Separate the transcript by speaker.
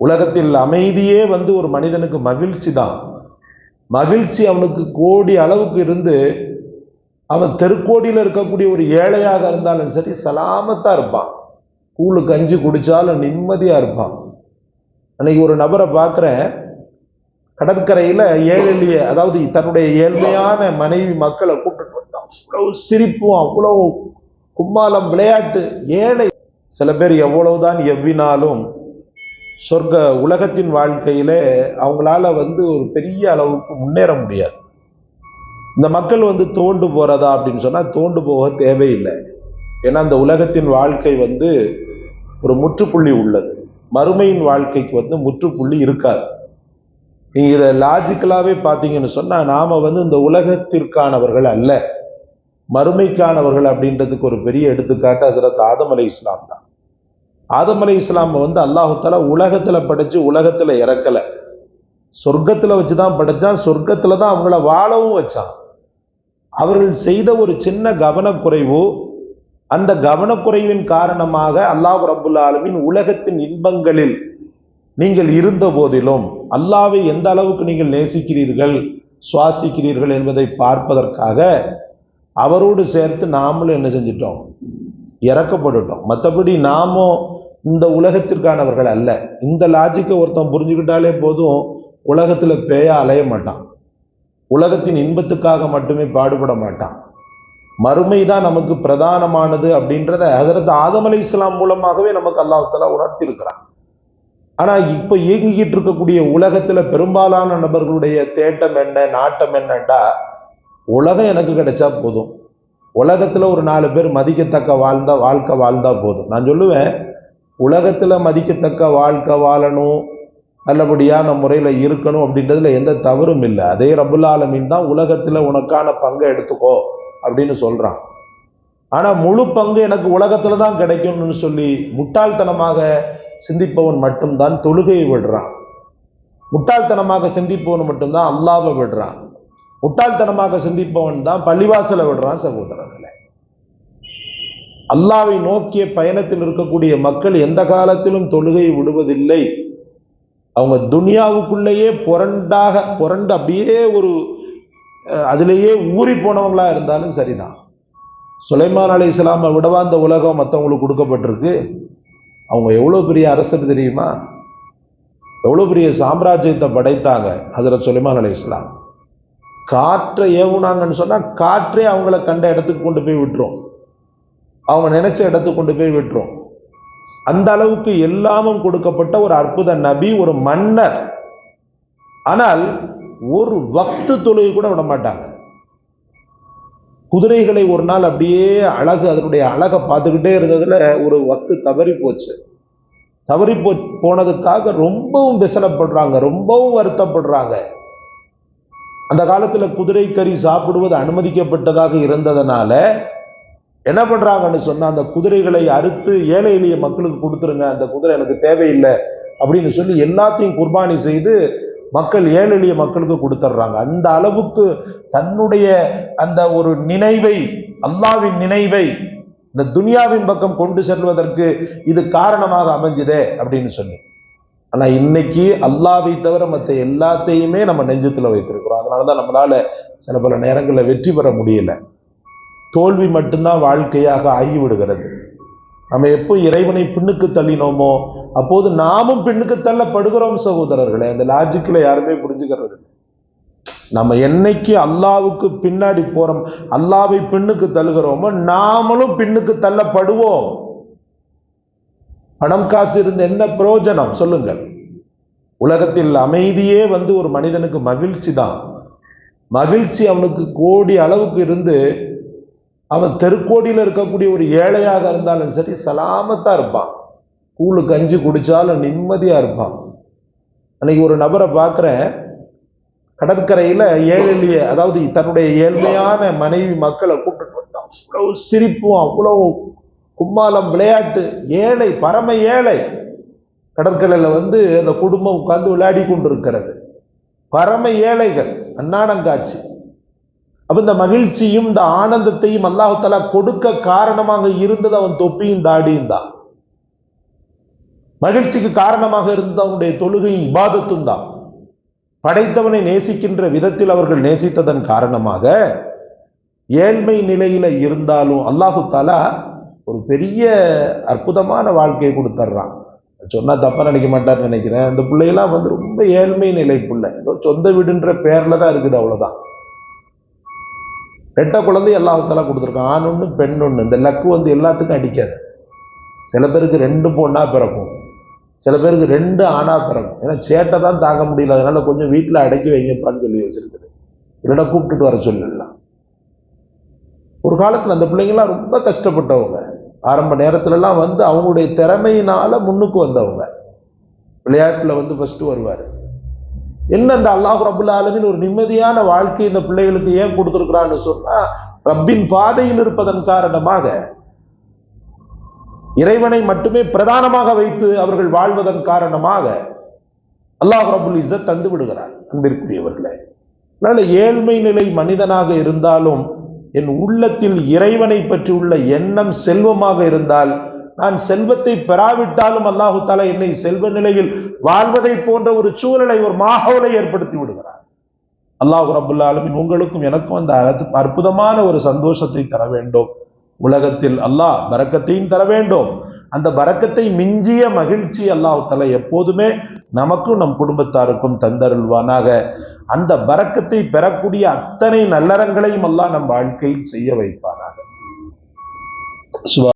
Speaker 1: உலகத்தில் அமைதியே ஒரு மனிதனுக்கு மகிழ்ச்சி தான். மகிழ்ச்சி அவனுக்கு கோடி அளவுக்கு இருந்து அவன் தெருக்கோடியில் இருக்கக்கூடிய ஒரு ஏழையாக இருந்தாலும் சரி சலாமத்தா இருப்பான். கூழு கஞ்சி குடிச்சாலும் நிம்மதியா இருப்பான். அன்னைக்கு ஒரு நபரை பார்க்கிறேன், கடற்கரையில ஏழெளிய, அதாவது தன்னுடைய ஏழ்மையான மனைவி மக்களை கூப்பிட்டு வந்தான். அவ்வளவு சிரிப்பும் அவ்வளவு கும்மாளம் விளையாட்டு. ஏழை. சில பேர் எவ்வளவுதான் எவ்வினாலும் சொர்க்க உலகத்தின் வாழ்க்கையில அவங்களால ஒரு பெரிய அளவுக்கு முன்னேற முடியாது. இந்த மக்கள் தோண்டு போறதா அப்படின்னு சொன்னா தோண்டு போக தேவையில்லை. ஏன்னா அந்த உலகத்தின் வாழ்க்கை ஒரு முற்றுப்புள்ளி உள்ளது. மறுமையின் வாழ்க்கைக்கு முற்றுப்புள்ளி இருக்காது. நீங்க இதை லாஜிக்கலாவே பார்த்தீங்கன்னு சொன்னா நாம இந்த உலகத்திற்கானவர்கள் அல்ல, மறுமைக்கானவர்கள் அப்படின்றதுக்கு ஒரு பெரிய எடுத்துக்காட்டு ஹஜ்ரத் ஆதம் அலைஹிஸ்ஸலாம் தான். ஆதம் அலைஹிஸ்ஸலாம் அல்லாஹு தஆலா உலகத்துல படைச்சு உலகத்துல இறக்கல, சொர்க்கத்துல வச்சுதான் படைச்சான். சொர்க்கத்துல தான் அவங்கள வாழவும் வச்சான். அவர்கள் செய்த ஒரு சின்ன கவனக்குறைவு, அந்த கவனக்குறைவின் காரணமாக அல்லாஹ் ரப்புல் ஆலமீன் உலகத்தின் இன்பங்களில் நீங்கள் இருந்த போதிலும் அல்லாஹ்வை எந்த அளவுக்கு நீங்கள் நேசிக்கிறீர்கள், சுவாசிக்கிறீர்கள் என்பதை பார்ப்பதற்காக அவரோடு சேர்த்து நாமளும் என்ன செஞ்சிட்டோம், இறக்கப்பட்டுட்டோம். மற்றபடி நாமும் இந்த உலகத்திற்கானவர்கள் அல்ல. இந்த லாஜிக்கை ஒருத்தன் புரிஞ்சுக்கிட்டாலே போதும், உலகத்துல பேயா அலைய மாட்டான், உலகத்தின் இன்பத்துக்காக மட்டுமே பாடுபட மாட்டான். மறுமைதான் நமக்கு பிரதானமானது அப்படின்றத ஹஜ்ரத் ஆதம் அலைஹிஸ்ஸலாம் மூலமாகவே நமக்கு அல்லாஹ் தஆலா உணர்த்தி இருக்கிறான். ஆனா இப்ப இயங்கிக்கிட்டு இருக்கக்கூடிய உலகத்துல பெரும்பாலான நபர்களுடைய தேட்டம் என்ன, நாட்டம் என்னண்டா, உலகம் எனக்கு கிடைச்சா போதும், உலகத்துல ஒரு 4 பேர் மதிக்கத்தக்க வாழ்க்கை வாழ்ந்தா போதும். நான் சொல்லுவேன், உலகத்துல மதிக்கத்தக்க வாழ்க்கை வாழணும், நல்லபடியான முறையில இருக்கணும் அப்படின்றதுல எந்த தவறும் இல்லை. அதே ரப்புல் ஆலமீன் தான் உலகத்துல உனக்கான பங்கை எடுத்துக்கோ அப்படின்னு சொல்றான். ஆனா முழு பங்கு எனக்கு உலகத்துல தான் கிடைக்கும்னு சொல்லி முட்டாள்தனமாக சிந்திப்பவன் மட்டும்தான் தொழுகையை விடுறான். முட்டாள்தனமாக சிந்திப்பவன் மட்டும்தான் அல்லாஹ்வை விடுறான். முட்டாள்தனமாக சிந்திப்பவன் தான் பள்ளிவாசலை விடுறான். சகோதரர்களே, அல்லாஹ்வை நோக்கிய பயணத்தில் இருக்கக்கூடிய மக்கள் எந்த காலத்திலும் தொழுகை விடுவதில்லை. அவங்க துனியாவுக்குள்ளேயே புரண்டு அப்படியே அதிலேயே ஊறி போனவங்களா இருந்தாலும் சரிதான். சுலைமான் அலைஹிஸ்ஸலாமை விடவா அந்த உலகம் மற்றவங்களுக்கு கொடுக்கப்பட்டிருக்கு? அவங்க எவ்வளவு பெரிய அரசர் தெரியுமா? எவ்வளவு பெரிய சாம்ராஜ்யத்தை படைத்தாங்க ஹஜ்ரத் சுலைமான் அலைஹிஸ்ஸலாம். காற்றை ஏவுனாங்கன்னு சொன்னா காற்றே அவங்கள கண்ட இடத்துக்கு கொண்டு போய் விட்டுரும், அவங்க நினைச்ச இடத்துக்கு கொண்டு போய் விட்டுரும். அந்த அளவுக்கு எல்லாமும் கொடுக்கப்பட்ட ஒரு அற்புத நபி, ஒரு மன்னர். ஆனால் ஒரு வக்து தொழுகை கூட விட மாட்டாங்க. குதிரைகளை ஒரு நாள் அப்படியே அதனுடைய அழகை பார்த்துக்கிட்டே இருந்ததுல ஒரு வக்து தவறி போச்சு. தவறி போனதுக்காக ரொம்பவும் விசனப்படுறாங்க, ரொம்பவும் வருத்தப்படுறாங்க. அந்த காலத்துல குதிரை கறி சாப்பிடுவது அனுமதிக்கப்பட்டதாக இருந்ததுனால என்ன பண்றாங்கன்னு சொன்னா, அந்த குதிரைகளை அறுத்து ஏழை எளிய மக்களுக்கு கொடுத்துருங்க, அந்த குதிரை எனக்கு தேவையில்லை அப்படின்னு சொல்லி எல்லாத்தையும் குர்பானி செய்து மக்கள் ஏழை எளிய மக்களுக்கு கொடுத்துட்றாங்க. அந்த அளவுக்கு தன்னுடைய அந்த ஒரு நினைவை, அல்லாஹ்வின் நினைவை இந்த துனியாவின் பக்கம் கொண்டு செல்வதற்கு இது காரணமாக அமைஞ்சுதே அப்படின்னு சொல்லி. ஆனா இன்னைக்கு அல்லாஹ்வை தவிர மற்ற எல்லாத்தையுமே நம்ம நெஞ்சத்துல வைத்திருக்கிறோம். அதனாலதான் நம்மளால சில பல நேரங்களில் வெற்றி பெற முடியல. தோல்வி மட்டும்தான் வாழ்க்கையாக ஆகிவிடுகிறது. நம்ம எப்போ இறைவனை பின்னுக்கு தள்ளினோமோ அப்போது நாமும் பின்னுக்கு தள்ளப்படுகிறோம் சகோதரர்களே. அந்த லாஜிக்கில் யாருமே புரிஞ்சுக்கிறது. நம்ம என்னைக்கு அல்லாஹ்வுக்கு பின்னாடி போறோம், அல்லாஹ்வை பின்னுக்கு தள்ளுகிறோமோ நாமளும் பின்னுக்கு தள்ளப்படுவோம். பணம் காசு இருந்து என்ன பிரயோஜனம் சொல்லுங்கள்? உலகத்தில் அமைதியே ஒரு மனிதனுக்கு மகிழ்ச்சி தான். மகிழ்ச்சி அவனுக்கு கோடி அளவுக்கு இருந்து அவன் தெருக்கோடியில் இருக்கக்கூடிய ஒரு ஏழையாக இருந்தாலும் சரி சலாமத்தா இருப்பான். கூழு கஞ்சி குடிச்சாலும் நிம்மதியா இருப்பான். அன்னைக்கு ஒரு நபரை பார்க்கிறேன், கடற்கரையில ஏழெளிய, அதாவது தன்னுடைய ஏழ்மையான மனைவி மக்களை கூப்பிட்டு வந்தான். அவ்வளவு சிரிப்பும் அவ்வளவு கும்மாளம் விளையாட்டு. ஏழை, பரம ஏழை. கடற்கரையில அந்த குடும்பம் உட்கார்ந்து விளையாடி கொண்டிருக்கிறது. பரம ஏழைகள், அன்னாடங்காட்சி. அப்ப இந்த மகிழ்ச்சியும் இந்த ஆனந்தத்தையும் அல்லாஹ் தஆலா கொடுக்க காரணமாக இருந்தது அவன் தொப்பியும் தாடியும் தான். மகிழ்ச்சிக்கு காரணமாக இருந்த அவனுடைய தொழுகையும் இபாதத்தும் தான். படைத்தவனை நேசிக்கின்ற விதத்தில் அவர்கள் நேசித்ததன் காரணமாக ஏழ்மை நிலையில இருந்தாலும் அல்லாஹு தாலா ஒரு பெரிய அற்புதமான வாழ்க்கையை கொடுத்துட்றான். சொன்னா தப்பா நினைக்க மாட்டார்னு நினைக்கிறேன். இந்த பிள்ளைகளாம் ரொம்ப ஏழ்மை நிலை பிள்ளை, சொந்த வீடுன்ற பேர்ல தான் இருக்குது, அவ்வளவுதான். 2 குழந்தை அல்லாஹ் தாலா கொடுத்துருக்கான், ஆண் ஒன்று பெண் ஒன்று. இந்த லக்கு எல்லாத்துக்கும் அடிக்காது. சில பேருக்கு 2 பொண்ணா பிறக்கும், சில பேருக்கு 2 ஆணா பிறக்கும். ஏன்னா சேட்டை தான் தாங்க முடியல, அதனால கொஞ்சம் வீட்டில் அடக்கி வைங்கப்பான்னு சொல்லி வச்சிருக்குது. இல்லைன்னா கூப்பிட்டுட்டு வர சொல்லலாம். ஒரு காலத்துல அந்த பிள்ளைங்கள்லாம் ரொம்ப கஷ்டப்பட்டவங்க. ஆரம்ப நேரத்துலலாம் அவங்களுடைய திறமையினால முன்னுக்கு வந்தவங்க. விளையாட்டுல ஃபர்ஸ்ட் வருவாரு. என்ன இந்த அல்லாஹ் ரப்புல் ஆலமீன் ஒரு நிம்மதியான வாழ்க்கை இந்த பிள்ளைகளுக்கு ஏன் கொடுத்திருக்கிறான்னு சொன்னா, ரப்பின் பாதையில் இருப்பதன் காரணமாக, இறைவனை மட்டுமே பிரதானமாக வைத்து அவர்கள் வாழ்வதன் காரணமாக அல்லாஹ் ரப்புல் இஸ்ஸத் தந்து விடுகிறார். அன்பிற்குரியவர்களே, அதனால ஏழ்மை நிலை மனிதனாக இருந்தாலும் என் உள்ளத்தில் இறைவனை பற்றி உள்ள எண்ணம் செல்வமாக இருந்தால், நான் செல்வத்தை பெறாவிட்டாலும் அல்லாஹு தாலா என்னை செல்வ நிலையில் வாழ்வதை போன்ற ஒரு சூழலை, ஒரு மாஹௌலை ஏற்படுத்தி விடுகிறார். அல்லாஹ் ரப்புல் ஆலமீன் உங்களுக்கும் எனக்கும் அந்த அற்புதமான ஒரு சந்தோஷத்தை தர வேண்டும். உலகத்தில் அல்லாஹ் பரக்கத்தையும் தர வேண்டும். அந்த பரக்கத்தை மிஞ்சிய மகிழ்ச்சி அல்லாஹ் தாலா எப்போதுமே நமக்கும் நம் குடும்பத்தாருக்கும் தந்தருள்வானாக. அந்த பரக்கத்தை பெறக்கூடிய அத்தனை நல்லறங்களையும் அல்லாஹ் நம் வாழ்க்கையில் செய்ய வைப்பானாக.